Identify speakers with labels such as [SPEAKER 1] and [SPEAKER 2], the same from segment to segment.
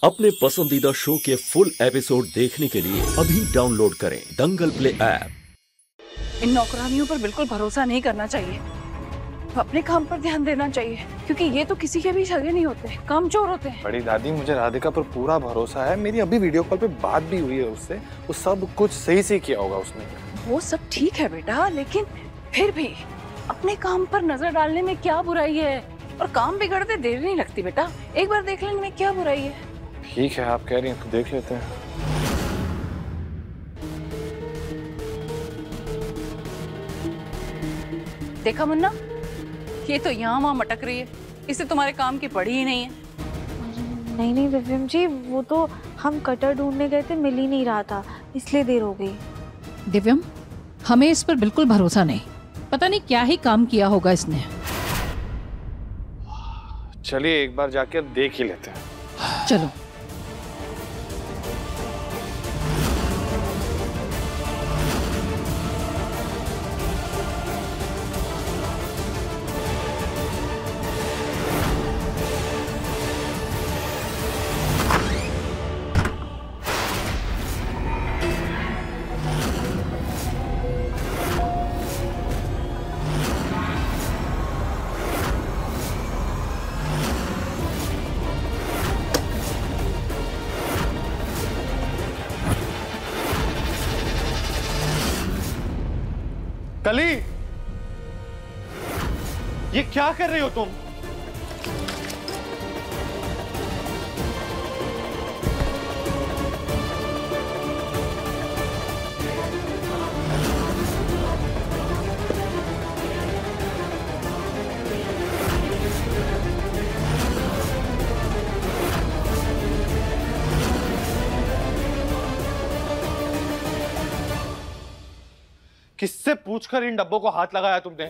[SPEAKER 1] अपने पसंदीदा शो के फुल एपिसोड देखने के लिए अभी डाउनलोड करें दंगल प्ले ऐप।
[SPEAKER 2] इन नौकरानियों पर बिल्कुल भरोसा नहीं करना चाहिए, अपने काम पर ध्यान देना चाहिए, क्योंकि ये तो किसी के भी सगे नहीं होते, कामचोर होते हैं।
[SPEAKER 3] बड़ी दादी, मुझे राधिका पर पूरा भरोसा है। मेरी अभी वीडियो कॉल पे बात भी हुई है उससे। वो सब कुछ सही से किया होगा उसने।
[SPEAKER 2] वो सब ठीक है बेटा, लेकिन फिर भी अपने काम पर नजर डालने में क्या बुराई है? और काम बिगड़ते देर नहीं लगती बेटा, एक बार देख लेने में क्या बुराई है?
[SPEAKER 3] ठीक है, आप कह रही हैं तो देख लेते हैं।
[SPEAKER 2] देखा मुन्ना, ये तो यहाँ वहाँ मटक रही है, इसे तुम्हारे काम की पड़ी ही नहीं है।
[SPEAKER 4] नहीं नहीं दिव्यम जी, वो तो हम कटर ढूंढने गए थे, मिल ही नहीं रहा था, इसलिए देर हो गई।
[SPEAKER 5] दिव्यम, हमें इस पर बिल्कुल भरोसा नहीं, पता नहीं क्या ही काम किया होगा इसने।
[SPEAKER 3] चलिए एक बार जाकर देख ही लेते हैं।
[SPEAKER 5] चलो।
[SPEAKER 3] कली, ये क्या कर रही हो तुम? किससे पूछकर इन डब्बों को हाथ लगाया तुमने?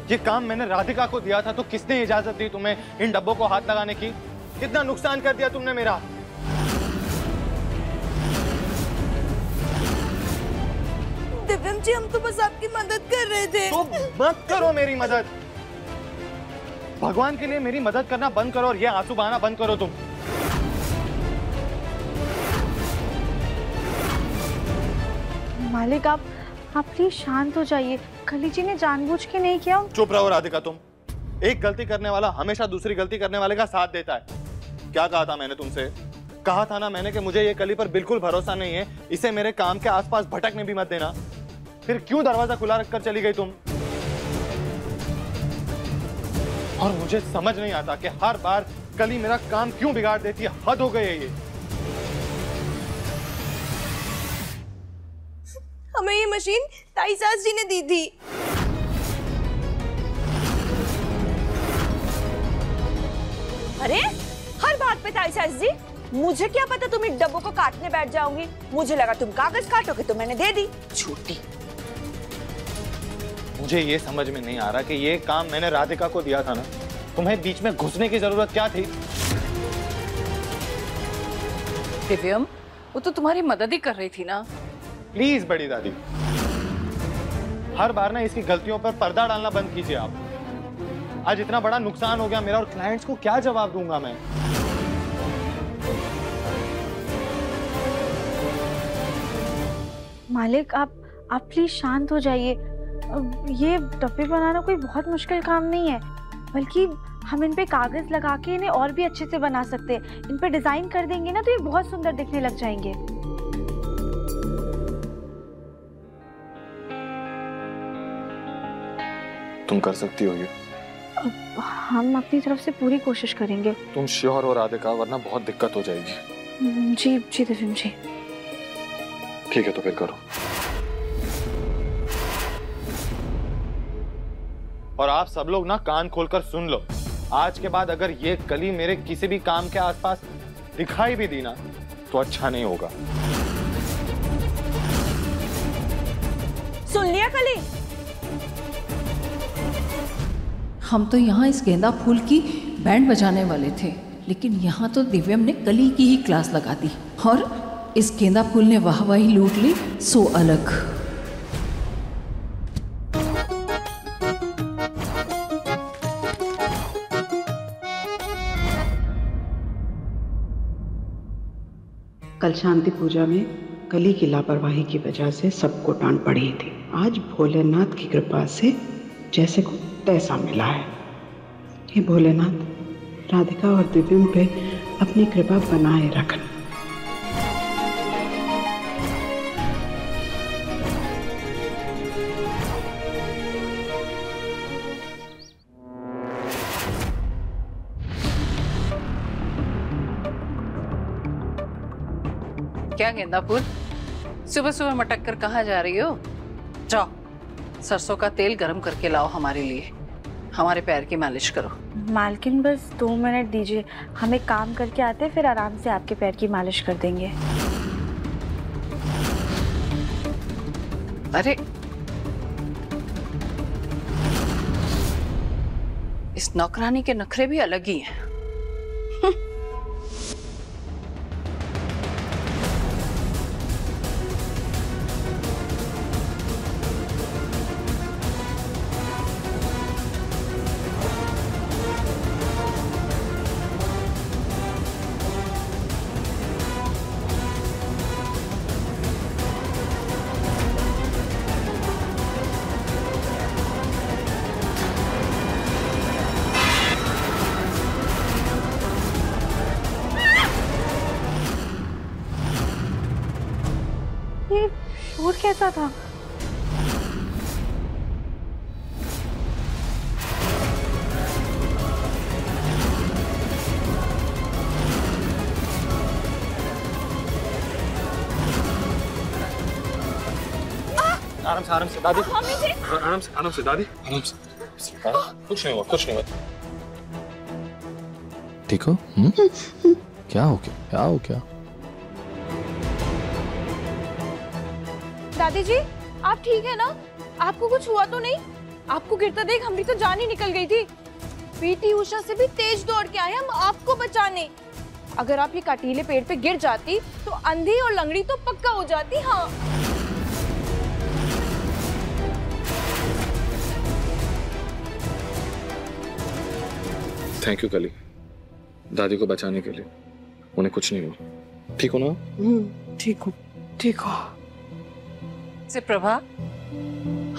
[SPEAKER 3] ये काम मैंने राधिका को दिया था, तो किसने इजाजत दी तुम्हें इन डब्बों को हाथ लगाने की? कितना नुकसान कर दिया तुमने मेरा।
[SPEAKER 4] दिव्यम जी, हम तो बस आपकी मदद कर रहे थे।
[SPEAKER 3] तो मत करो मेरी मदद। भगवान के लिए मेरी मदद करना बंद करो और ये आंसू बहाना बंद करो तुम।
[SPEAKER 4] मालिक, आप प्लीज शांत हो जाइए। कली जी ने जानबूझ के नहीं किया।
[SPEAKER 3] चुप रहो राधिका, तुम। एक गलती करने वाला हमेशा दूसरी गलती करने वाले का साथ देता है। क्या कहा था मैंने तुमसे? कहा था ना मैंने कि मुझे ये कली पर बिल्कुल भरोसा नहीं है, इसे मेरे काम के आसपास भटकने भी मत देना। फिर क्यों दरवाजा खुला रखकर चली गई तुम? और मुझे समझ नहीं आता कि हर बार कली मेरा काम क्यों बिगाड़ देती है। हद हो गई है ये।
[SPEAKER 4] हमें ये मशीन ताई सास जी ने दी थी।
[SPEAKER 6] अरे हर बात पे ताई सास जी, मुझे क्या पता तुम इन डब्बों को काटने बैठ जाओगी। मुझे लगा तुम कागज काटोगे तो मैंने दे दी। झूठी।
[SPEAKER 3] मुझे ये समझ में नहीं आ रहा कि ये काम मैंने राधिका को दिया था ना, तुम्हें बीच में घुसने की जरूरत क्या थी?
[SPEAKER 2] दिव्यम, वो तो तुम्हारी मदद ही कर रही थी ना।
[SPEAKER 3] प्लीज बड़ी दादी, हर बार ना इसकी गलतियों पर पर्दा डालना बंद कीजिए आप। आज इतना बड़ा नुकसान हो गया मेरा, और क्लाइंट्स को क्या जवाब दूंगा मैं?
[SPEAKER 4] मालिक, आप प्लीज शांत हो जाइए। ये डब्बे बनाना कोई बहुत मुश्किल काम नहीं है, बल्कि हम इन पे कागज लगा के इन्हें और भी अच्छे से बना सकते हैं। इन पे डिजाइन कर देंगे ना तो ये बहुत सुंदर दिखने लग जाएंगे।
[SPEAKER 3] तुम कर सकती हो ये?
[SPEAKER 4] हम अपनी तरफ से पूरी कोशिश करेंगे।
[SPEAKER 3] तुम श्योर हो राधिका, वरना बहुत दिक्कत हो जाएगी।
[SPEAKER 4] जी जी दिव्यम जी।
[SPEAKER 3] ठीक है, तो फिर करो। और आप सब लोग ना कान खोलकर सुन लो, आज के बाद अगर ये कली मेरे किसी भी काम के आसपास दिखाई भी दी ना, तो अच्छा नहीं होगा।
[SPEAKER 6] सुन लिया कली?
[SPEAKER 5] हम तो यहाँ इस गेंदा फूल की बैंड बजाने वाले थे, लेकिन यहाँ तो दिव्यम ने कली की ही क्लास लगा दी और इस गेंदा फूल ने वाहवाही लूट ली। सो अलग।
[SPEAKER 7] कल शांति पूजा में कली की लापरवाही की वजह से सबको डांट पड़ी थी। आज भोलेनाथ की कृपा से जैसे को तैसा मिला है। हे भोलेनाथ, राधिका और दिव्यम पे अपनी कृपा बनाए रखना।
[SPEAKER 2] क्या गेंदा फूल, सुबह सुबह मटक कर कहाँ जा रही हो? जाओ सरसों का तेल गरम करके लाओ हमारे लिए, हमारे पैर की मालिश करो।
[SPEAKER 4] मालकिन बस 2 मिनट दीजिए, हम एक काम करके आते फिर आराम से आपके पैर की मालिश कर देंगे।
[SPEAKER 2] अरे इस नौकरानी के नखरे भी अलग ही हैं।
[SPEAKER 4] ये शोर कैसा था?
[SPEAKER 3] आराम से दादी, आराम से दादी, आराम से। कुछ नहीं हुआ, कुछ नहीं हुआ।
[SPEAKER 8] ठीक हो? क्या हो गया? क्या हो गया?
[SPEAKER 6] दादी जी, आप ठीक है ना? आपको कुछ हुआ तो नहीं? आपको गिरता देख हमारी तो जान ही निकल गई थी। पीटी उषा से भी तेज दौड़ के आए हम आपको बचाने। अगर आप ये काटीले पेड़ पे गिर जाती तो अंधी और लंगड़ी तो पक्का हो जाती। हाँ,
[SPEAKER 3] थैंक यू कली, दादी को बचाने के लिए। उन्हें कुछ नहीं हुआ। ठीक हो ना?
[SPEAKER 7] ठीक हो, ठीक हो।
[SPEAKER 2] से प्रभा,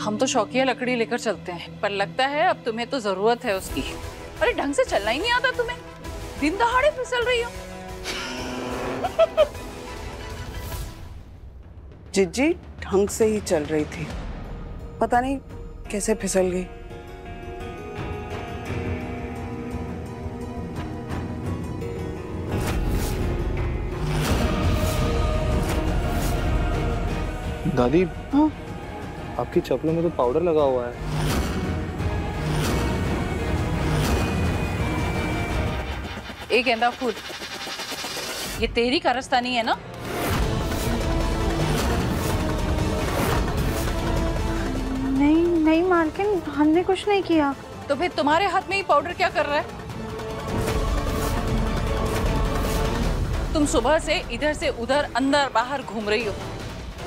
[SPEAKER 2] हम तो शौकिया लकड़ी लेकर चलते हैं, पर लगता है अब तुम्हें तो जरूरत है उसकी। अरे ढंग से चलना ही नहीं आता तुम्हें, दिन दहाड़े फिसल रही हो।
[SPEAKER 9] जिज्जी ढंग से ही चल रही थी, पता नहीं कैसे फिसल गई।
[SPEAKER 3] दादी, हाँ? आपकी चप्पलों में तो पाउडर लगा हुआ है।
[SPEAKER 2] एक गेंदा फूल, ये तेरी कारस्तानी है ना?
[SPEAKER 4] नहीं मालकिन, हमने कुछ नहीं किया।
[SPEAKER 2] तो फिर तुम्हारे हाथ में ही पाउडर क्या कर रहा है? तुम सुबह से इधर से उधर अंदर बाहर घूम रही हो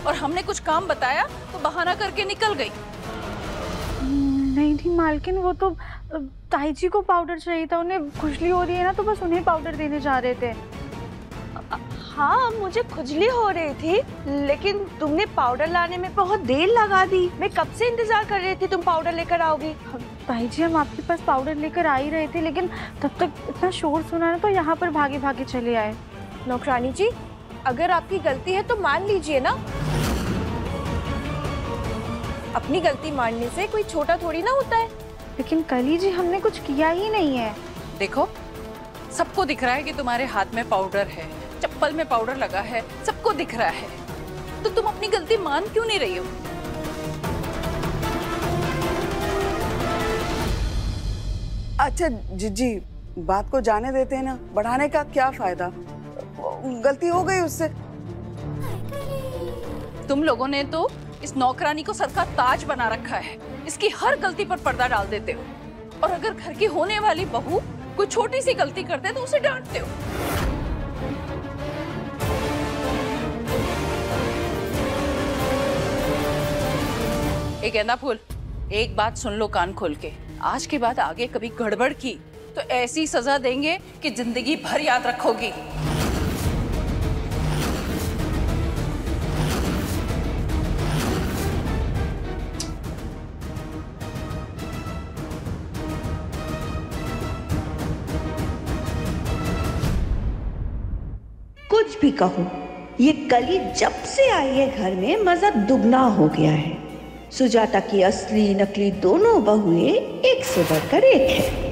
[SPEAKER 2] और हमने कुछ काम बताया तो बहाना करके निकल गई।
[SPEAKER 4] नहीं मालकिन, वो तो ताई जी को पाउडर चाहिए था, उन्हें खुजली हो रही है ना, तो बस उन्हें पाउडर देने जा रहे थे।
[SPEAKER 6] हाँ, मुझे खुजली हो रही थी, लेकिन तुमने पाउडर लाने में बहुत देर लगा दी। मैं कब से इंतजार कर रही थी तुम पाउडर लेकर आओगी।
[SPEAKER 4] ताई जी, हम आपके पास पाउडर लेकर आ ही रहे थे, लेकिन तब तक इतना शोर सुना ना, तो यहाँ पर भागे भागे चले आए।
[SPEAKER 6] नौकरानी जी, अगर आपकी गलती है तो मान लीजिए ना। अपनी गलती मानने से कोई छोटा थोड़ी ना होता है।
[SPEAKER 4] लेकिन कली जी, हमने कुछ किया ही नहीं है।
[SPEAKER 2] देखो, सबको दिख रहा है कि तुम्हारे हाथ में पाउडर है, चप्पल में पाउडर लगा है, सबको दिख रहा है, तो तुम अपनी गलती मान क्यों नहीं रही हो?
[SPEAKER 9] अच्छा जिज्जी, बात को जाने देते हैं ना, बढ़ाने का क्या फायदा? गलती हो गई उससे।
[SPEAKER 2] तुम लोगों ने तो इस नौकरानी को सर का ताज बना रखा है, इसकी हर गलती पर पर्दा डाल देते हो, और अगर घर की होने वाली बहू कोई छोटी सी गलती करते है तो उसे डांटते हो। एक गेंदा फूल, एक बात सुन लो कान खोल के, आज के बाद आगे कभी गड़बड़ की तो ऐसी सजा देंगे कि जिंदगी भर याद रखोगी।
[SPEAKER 10] कुछ भी कहो, ये कली जब से आई है घर में मजा दुगना हो गया है। सुजाता की असली नकली दोनों बहुएं एक से बढ़कर एक है।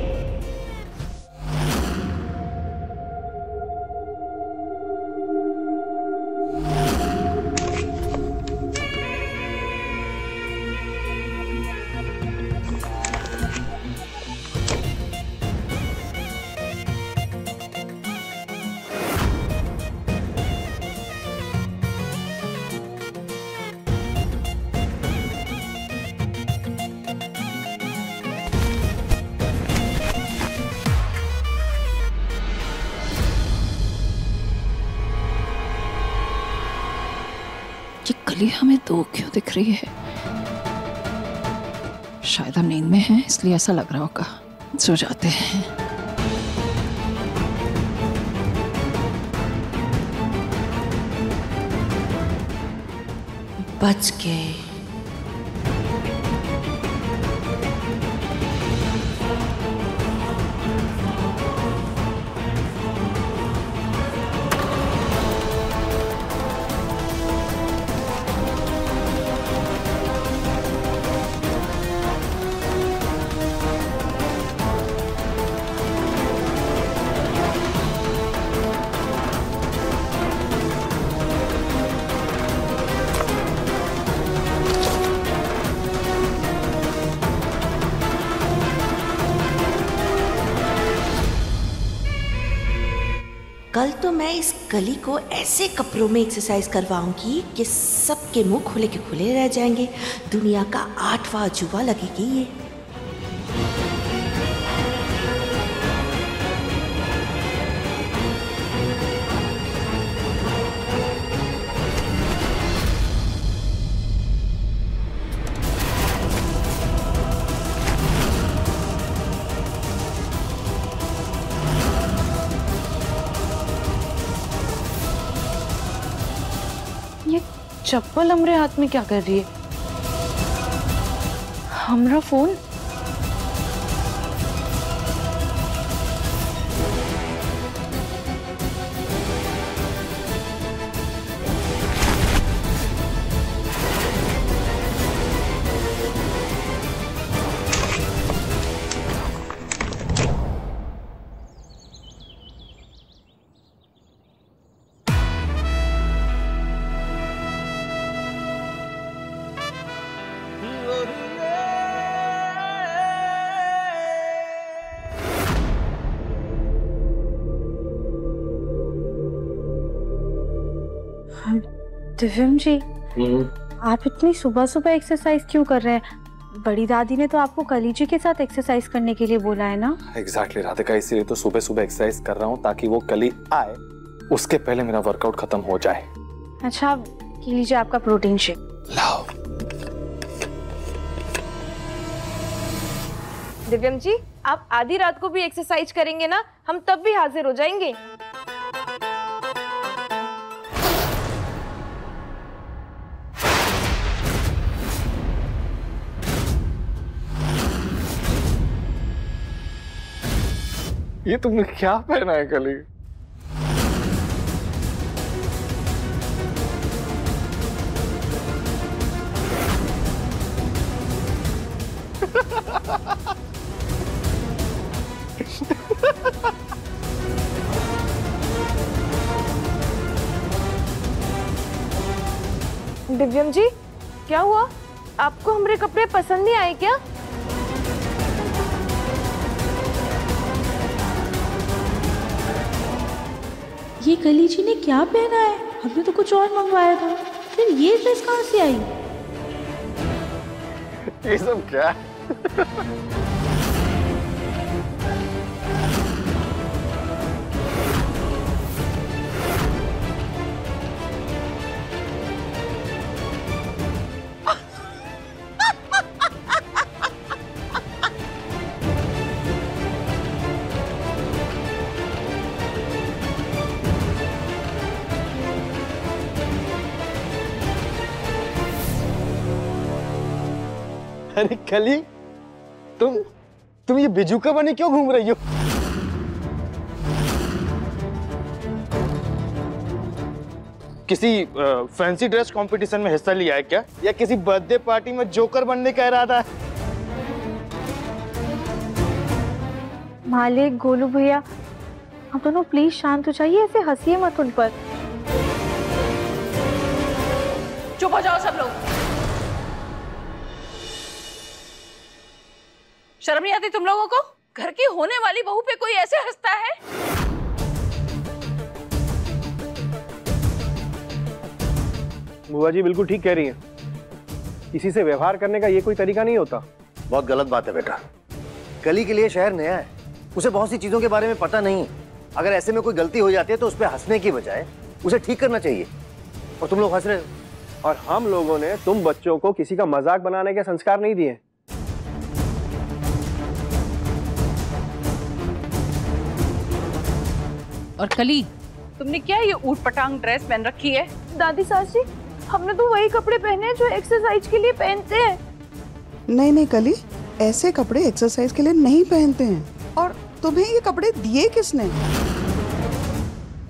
[SPEAKER 5] कली हमें दो क्यों दिख रही है? शायद हम नींद में हैं, इसलिए ऐसा लग रहा होगा। सो जाते हैं। बच गए।
[SPEAKER 10] कल तो मैं इस कली को ऐसे कपड़ों में एक्सरसाइज करवाऊंगी कि सबके मुंह खुले के खुले रह जाएंगे। दुनिया का 8वां अजूबा लगेगी ये।
[SPEAKER 6] चप्पल हमरे हाथ में क्या कर रही है? हमरा फोन?
[SPEAKER 4] दिव्यम जी, आप इतनी सुबह सुबह एक्सरसाइज क्यों कर रहे हैं? बड़ी दादी ने तो आपको कली जी के साथ एक्सरसाइज करने के लिए बोला है ना?
[SPEAKER 3] एग्जैक्टली राधिका, इसीलिए तो सुबह सुबह एक्सरसाइज कर रहा हूँ ताकि वो कली आए उसके पहले मेरा वर्कआउट खत्म हो जाए।
[SPEAKER 4] अच्छा, पी लीजिए आपका प्रोटीन शेक।
[SPEAKER 3] लाओ।
[SPEAKER 6] दिव्यम जी, आप आधी रात को भी एक्सरसाइज करेंगे ना, हम तब भी हाजिर हो जाएंगे।
[SPEAKER 3] ये तुमने क्या पहना है कली?
[SPEAKER 6] दिव्यम जी, क्या हुआ? आपको हमारे कपड़े पसंद नहीं आए क्या?
[SPEAKER 4] ये कली जी ने क्या पहना है? हमने तो कुछ और मंगवाया था, फिर ये ड्रेस कहाँ से आई?
[SPEAKER 3] ये सब क्या? अरे कली, तुम ये बिजुका बने क्यों घूम रही हो? किसी फैंसी ड्रेस कंपटीशन में हिस्सा लिया है क्या, या किसी बर्थडे पार्टी में जोकर बनने का इरादा है?
[SPEAKER 4] मालिक, गोलू भैया, आप दोनों प्लीज शांत हो जाइए, ऐसे हंसिए मत उन पर।
[SPEAKER 2] चुप हो जाओ सब लोग। शर्म नहीं आती तुम लोगों को? घर की होने वाली बहू पे कोई ऐसे हंसता है?
[SPEAKER 11] बुआ जी बिल्कुल ठीक कह रही हैं। किसी से व्यवहार करने का ये कोई तरीका नहीं होता।
[SPEAKER 12] बहुत गलत बात है बेटा। कली के लिए शहर नया है, उसे बहुत सी चीजों के बारे में पता नहीं। अगर ऐसे में कोई गलती हो जाती है तो उस पर हंसने की बजाय उसे ठीक करना चाहिए, और तुम लोग हंस रहे हो।
[SPEAKER 11] और हम लोगों ने तुम बच्चों को किसी का मजाक बनाने के संस्कार नहीं दिए।
[SPEAKER 2] और कली, तुमने क्या ये ऊट पटांग ड्रेस पहन रखी है?
[SPEAKER 6] दादी सास जी, हमने तो वही कपड़े पहने हैं जो एक्सरसाइज के लिए पहनते हैं।
[SPEAKER 9] नहीं नहीं कली, ऐसे कपड़े एक्सरसाइज के लिए नहीं पहनते हैं। और तुम्हें ये कपड़े दिए किसने?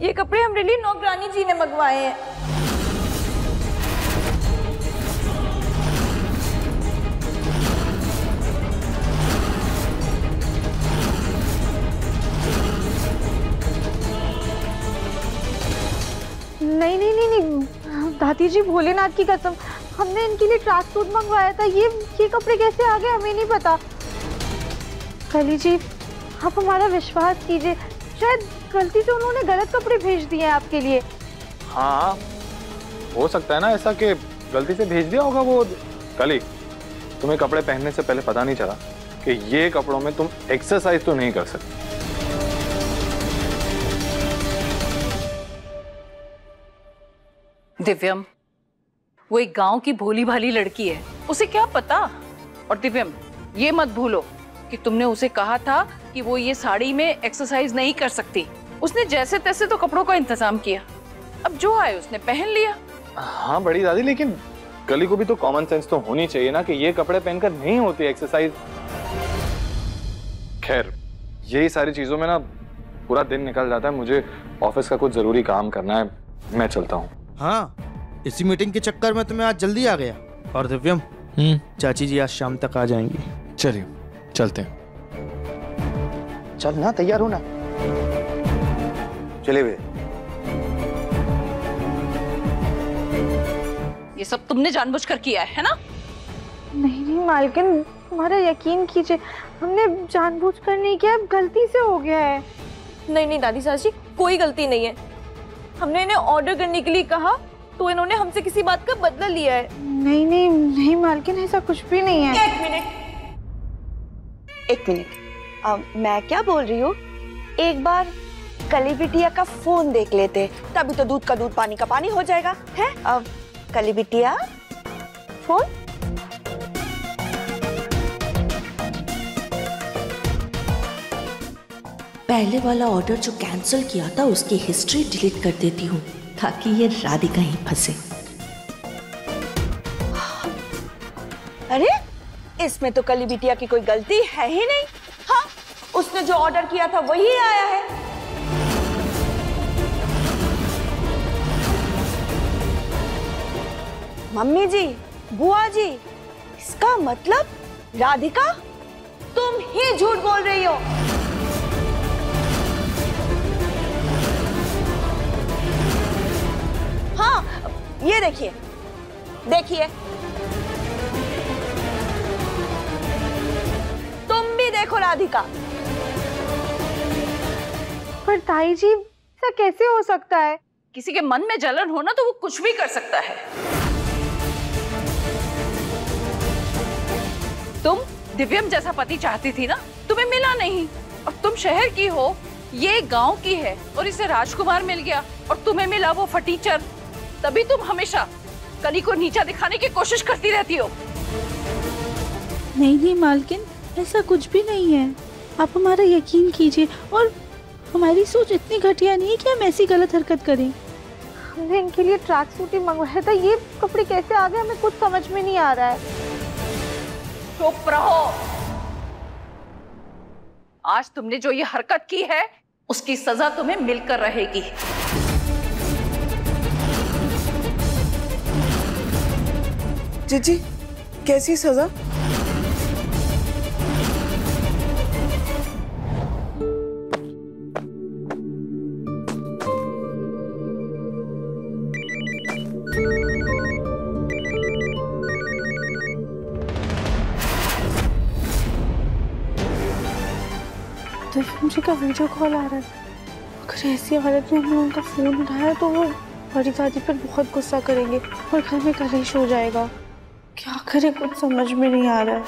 [SPEAKER 6] ये कपड़े हमारे लिए नौकरानी जी ने मंगवाए हैं।
[SPEAKER 4] नहीं नहीं नहीं नहीं दादी जी, भोलेनाथ की कसम, हमने इनके लिए ट्रैक सूट मंगवाया था। ये कपड़े कैसे आ गए हमें नहीं पता। कली जी, आप हमारा विश्वास कीजिए, शायद गलती से उन्होंने गलत कपड़े भेज दिए हैं आपके लिए।
[SPEAKER 3] हाँ, हो सकता है ना ऐसा कि गलती से भेज दिया होगा वो। कली, तुम्हें कपड़े पहनने से पहले पता नहीं चला कि ये कपड़ों में तुम एक्सरसाइज तो नहीं कर सकते?
[SPEAKER 2] दिव्यम, वो एक गांव की भोली भाली लड़की है, उसे क्या पता। और दिव्यम, ये मत भूलो कि तुमने उसे कहा था कि वो ये साड़ी में एक्सरसाइज नहीं कर सकती। उसने जैसे तैसे तो कपड़ों का इंतजाम किया, अब जो आए उसने पहन लिया।
[SPEAKER 3] हाँ बड़ी दादी, लेकिन कली को भी तो कॉमन सेंस तो होनी चाहिए ना कि ये कपड़े पहनकर नहीं होती एक्सरसाइज। खैर, यही सारी चीजों में ना पूरा दिन निकल जाता है। मुझे ऑफिस का कुछ जरूरी काम करना है, मैं चलता हूँ।
[SPEAKER 13] हाँ, इसी मीटिंग के चक्कर में तो मैं आज जल्दी आ गया। और दिव्यम, चाची जी आज शाम तक आ जाएंगी।
[SPEAKER 8] चलिए चलते हैं।
[SPEAKER 12] चल ना, तैयार हो ना। चले वे।
[SPEAKER 2] ये सब तुमने जानबूझकर किया है ना?
[SPEAKER 4] नहीं नहीं मालकिन, हमारा यकीन कीजिए, हमने जानबूझकर नहीं किया, गलती से हो गया है।
[SPEAKER 6] नहीं नहीं दादी सास जी, कोई गलती नहीं है। हमने इन्हें ऑर्डर करने के लिए कहा तो इन्होंने हमसे किसी बात का बदला लिया है।
[SPEAKER 4] नहीं नहीं नहीं मालकिन, ऐसा कुछ भी नहीं है।
[SPEAKER 6] एक मिनट, मैं क्या बोल रही हूँ, एक बार कली बिटिया का फोन देख लेते, तभी तो दूध का दूध पानी का पानी हो जाएगा है। अब कली बिटिया, फोन।
[SPEAKER 10] पहले वाला ऑर्डर जो कैंसिल किया था उसकी हिस्ट्री डिलीट कर देती हूँ ताकि ये राधिका ही फंसे।
[SPEAKER 6] अरे, इसमें तो कली बिटिया की कोई गलती है ही नहीं। हाँ, उसने जो ऑर्डर किया था वही आया है। मम्मी जी, बुआ जी, इसका मतलब राधिका तुम ही झूठ बोल रही हो। हाँ, ये देखिए देखिए, तुम भी देखो राधिका।
[SPEAKER 4] पर ताई जी, ऐसा कैसे हो सकता है?
[SPEAKER 2] किसी के मन में जलन हो ना तो वो कुछ भी कर सकता है। तुम दिव्यम जैसा पति चाहती थी ना, तुम्हें मिला नहीं। और तुम शहर की हो, ये गांव की है, और इसे राजकुमार मिल गया और तुम्हें मिला वो फटीचर। तभी तुम हमेशा कली को नीचा दिखाने की कोशिश करती रहती हो।
[SPEAKER 14] नहीं नहीं मालकिन, ऐसा कुछ भी नहीं है, आप हमारा यकीन कीजिए। और हमारी सोच इतनी घटिया नहीं है कि हम ऐसी गलत हरकत करें।
[SPEAKER 4] हमने इनके लिए ट्रैक सूट ही मंगवाया था, ये कपड़े कैसे आ गए हमें कुछ समझ में नहीं आ रहा है।
[SPEAKER 2] चुप रहो। आज तुमने जो ये हरकत की है उसकी सजा तुम्हें मिलकर रहेगी।
[SPEAKER 9] जीजी कैसी सजा?
[SPEAKER 4] दिव्यम जी का वीडियो कॉल आ रहा है। अगर ऐसी हालत में हमने उनका फोन उठाया तो वो बड़ी दादी पर बहुत गुस्सा करेंगे और घर में कलेश हो जाएगा। क्या करें कुछ समझ में नहीं आ रहा है।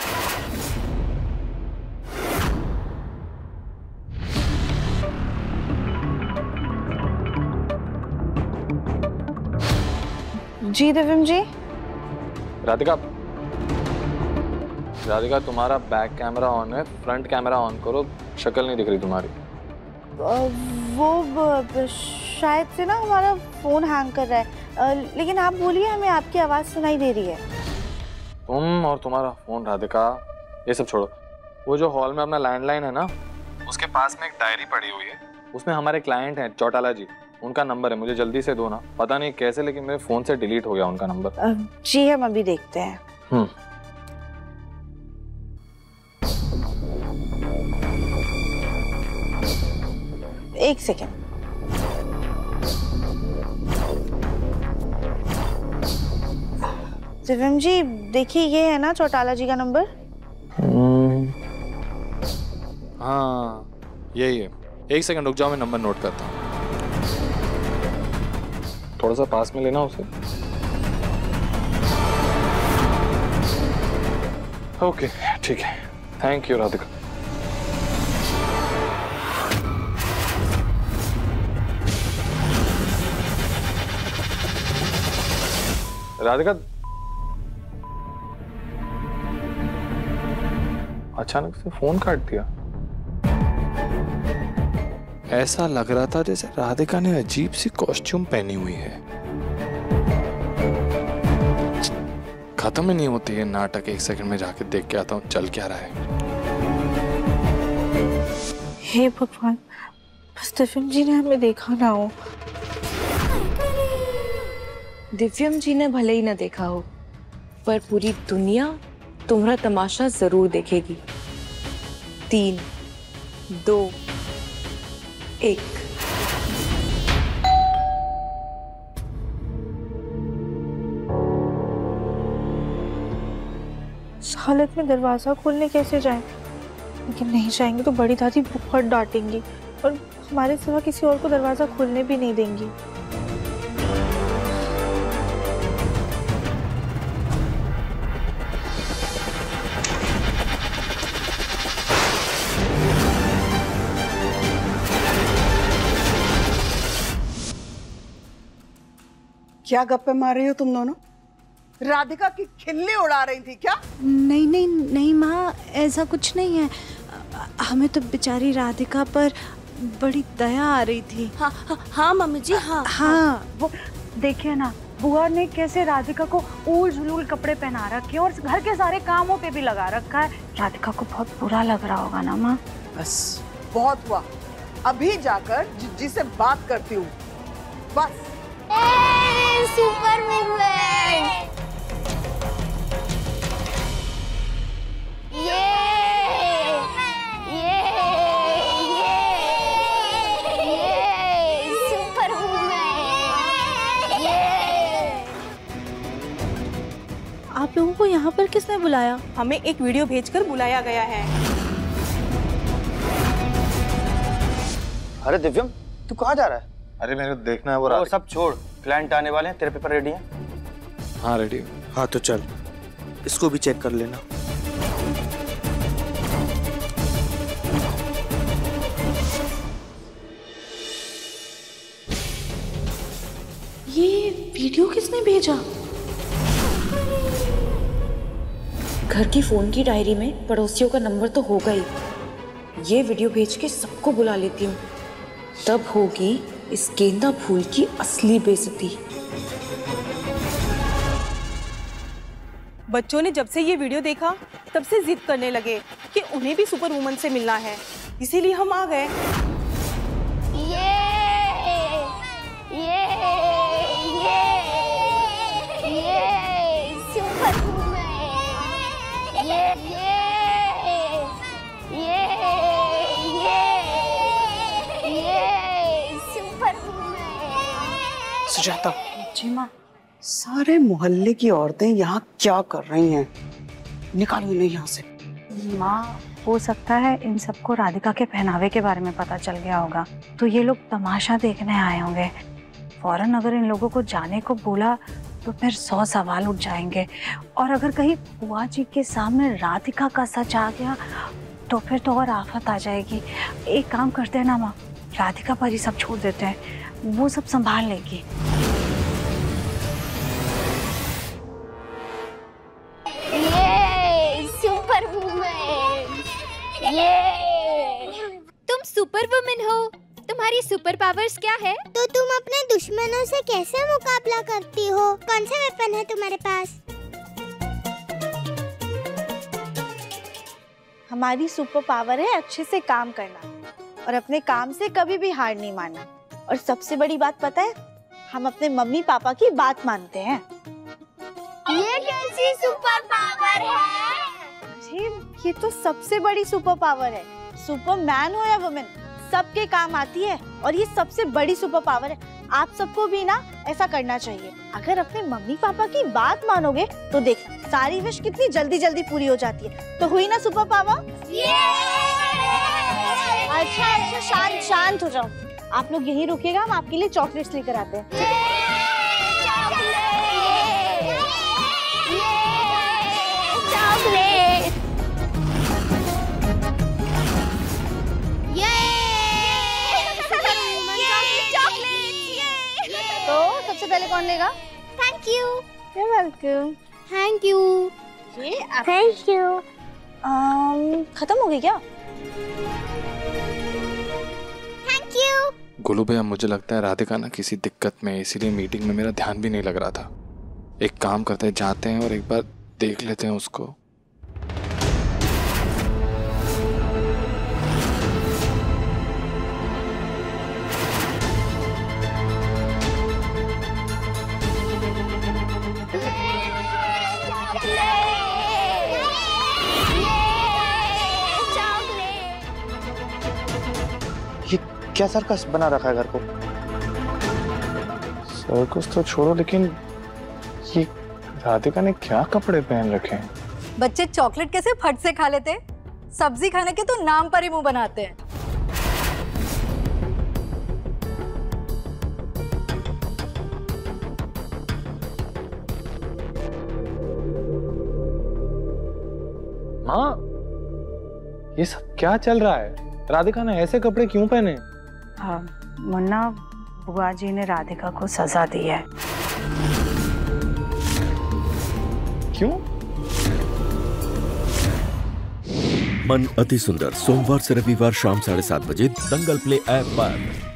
[SPEAKER 4] जी दिव्यम जी।
[SPEAKER 8] राधिका, राधिका तुम्हारा बैक कैमरा ऑन है, फ्रंट कैमरा ऑन करो, शक्ल नहीं दिख रही तुम्हारी।
[SPEAKER 4] वो शायद से ना हमारा फोन हैंग कर रहा है, लेकिन आप बोलिए, हमें आपकी आवाज़ सुनाई दे रही है।
[SPEAKER 8] तुम और तुम्हारा फोन राधिका, ये सब छोड़ो। वो जो हॉल में अपना लैंडलाइन है ना, उसके पास में एक डायरी पड़ी हुई है, उसमें हमारे क्लाइंट हैं चौटाला जी, उनका नंबर है, मुझे जल्दी से दो ना। पता नहीं कैसे लेकिन मेरे फोन से डिलीट हो गया उनका नंबर।
[SPEAKER 4] जी हम अभी देखते हैं। एक सेकेंड। दिव्यम जी देखिए, ये है ना चौटाला जी का नंबर?
[SPEAKER 8] हाँ यही है। एक सेकंड रुक जाओ, मैं नंबर नोट करता हूँ। थोड़ा सा पास में लेना उसे। ओके ठीक है, थैंक यू राधिका। राधिका अचानक से फोन काट दिया। ऐसा लग रहा था जैसे राधिका ने अजीब सी कॉस्ट्यूम पहनी हुई है। खत्म ही नहीं होती है नाटक। एक सेकंड में जाके देख के आता हूँ चल क्या रहा है।
[SPEAKER 4] हे भगवान, बस दिव्यम जी ने हमें देखा ना हो।
[SPEAKER 6] दिव्यम जी ने भले ही ना देखा हो, पर पूरी दुनिया तुम्हारा तमाशा जरूर देखेगी। 3, 2, 1।
[SPEAKER 4] इस हालत में दरवाजा खोलने कैसे जाएं? लेकिन नहीं जाएंगे तो बड़ी दादी बहुत डांटेंगी और हमारे सिवा किसी और को दरवाजा खोलने भी नहीं देंगी।
[SPEAKER 9] क्या गप्पे मार रही हो तुम दोनों? राधिका की खिल्ली उड़ा रही थी क्या?
[SPEAKER 14] नहीं नहीं नहीं माँ, ऐसा कुछ नहीं है। हमें तो बेचारी राधिका पर बड़ी दया आ रही थी।
[SPEAKER 10] हाँ हाँ, हाँ मम्मी जी। हाँ
[SPEAKER 4] हाँ, वो देखिए ना, बुआ ने कैसे राधिका को ऊल झुलूल कपड़े पहना रखे और घर के सारे कामों पे भी लगा रखा है। राधिका को बहुत बुरा लग रहा होगा ना माँ?
[SPEAKER 9] बस बहुत हुआ, अभी जाकर जिज्जी से बात करती हूँ। बस
[SPEAKER 15] सुपर मूवमेंट। Super movement.
[SPEAKER 14] आप लोगों को यहाँ पर किसने बुलाया?
[SPEAKER 6] हमें एक वीडियो भेजकर बुलाया गया है।
[SPEAKER 12] अरे दिव्यम, तू कहाँ जा रहा है?
[SPEAKER 3] अरे मेरे को देखना है वो
[SPEAKER 12] सब छोड़, क्लाइंट आने वाले हैं, तेरे पेपर रेडी हैं?
[SPEAKER 8] हाँ रेडी।
[SPEAKER 13] हाँ तो चल, इसको भी चेक कर लेना।
[SPEAKER 14] ये वीडियो किसने भेजा?
[SPEAKER 6] घर की फोन की डायरी में पड़ोसियों का नंबर तो होगा ही। ये वीडियो भेज के सबको बुला लेती हूँ, तब होगी इस गेंदा फूल की असली बेइज्जती। बच्चों ने जब से ये वीडियो देखा तब से जिद करने लगे कि उन्हें भी सुपर वुमन से मिलना है, इसीलिए हम आ गए।
[SPEAKER 15] ये सुपर
[SPEAKER 9] सुजाता जी माँ, सारे मोहल्ले की औरतें यहाँ क्या कर रही हैं? निकालो इन्हें यहाँ से।
[SPEAKER 4] माँ, हो सकता है इन सबको राधिका के पहनावे के बारे में पता चल गया होगा, तो ये लोग तमाशा देखने आए होंगे। फौरन अगर इन लोगों को जाने को बोला तो फिर 100 सवाल उठ जाएंगे, और अगर कहीं बुआ जी के सामने राधिका का सच आ गया तो फिर तो और आफत आ जाएगी। एक काम करते हैं ना माँ, राधिका पर ही सब छोड़ देते हैं, वो सब संभाल लेगी।
[SPEAKER 15] ये सुपर वुमेन, ये
[SPEAKER 16] तुम सुपर वुमेन हो, तुम्हारी सुपर पावर्स क्या है?
[SPEAKER 15] तो तुम अपने दुश्मनों से कैसे मुकाबला करती हो? कौन सा वेपन है तुम्हारे पास?
[SPEAKER 4] हमारी सुपर पावर है अच्छे से काम करना और अपने काम से कभी भी हार नहीं मानना। और सबसे बड़ी बात पता है, हम अपने मम्मी पापा की बात मानते हैं।
[SPEAKER 15] ये कैसी सुपर पावर है?
[SPEAKER 4] अरे ये तो सबसे बड़ी सुपर पावर है। सुपरमैन हो या वुमेन, सबके काम आती है और ये सबसे बड़ी सुपर पावर है। आप सबको भी ना ऐसा करना चाहिए। अगर अपने मम्मी पापा की बात मानोगे तो देखना सारी विश कितनी जल्दी जल्दी पूरी हो जाती है। तो हुई ना सुपर पावर? अच्छा शांत शांत हो जाओ। आप लोग यहीं रुकिएगा, हम आपके लिए चॉकलेट्स लेकर आते हैं। तो सबसे पहले कौन लेगा?
[SPEAKER 15] Thank you.
[SPEAKER 4] You're welcome।
[SPEAKER 15] Thank you.
[SPEAKER 4] ये
[SPEAKER 15] थैंक यू।
[SPEAKER 4] खत्म हो गई क्या?
[SPEAKER 15] Thank you.
[SPEAKER 8] गोलू भैया, मुझे लगता है राधिका ना किसी दिक्कत में, इसीलिए मीटिंग में मेरा ध्यान भी नहीं लग रहा था। एक काम करते हैं, जाते हैं और एक बार देख लेते हैं उसको।
[SPEAKER 13] क्या सर्कस बना रखा है घर को?
[SPEAKER 8] सर्कस तो छोड़ो, लेकिन ये राधिका ने क्या कपड़े पहन रखे हैं?
[SPEAKER 17] बच्चे चॉकलेट कैसे फट से खा लेते? सब्जी खाने के तो नाम पर ही मुंह बनाते हैं।
[SPEAKER 8] माँ, ये सब क्या चल रहा है? राधिका ने ऐसे कपड़े क्यों पहने?
[SPEAKER 4] हाँ मुन्ना, बुआ जी ने राधिका को सजा दी है।
[SPEAKER 8] क्यों?
[SPEAKER 1] मन अति सुंदर सोमवार से रविवार शाम 7:30 बजे दंगल प्ले ऐप पर।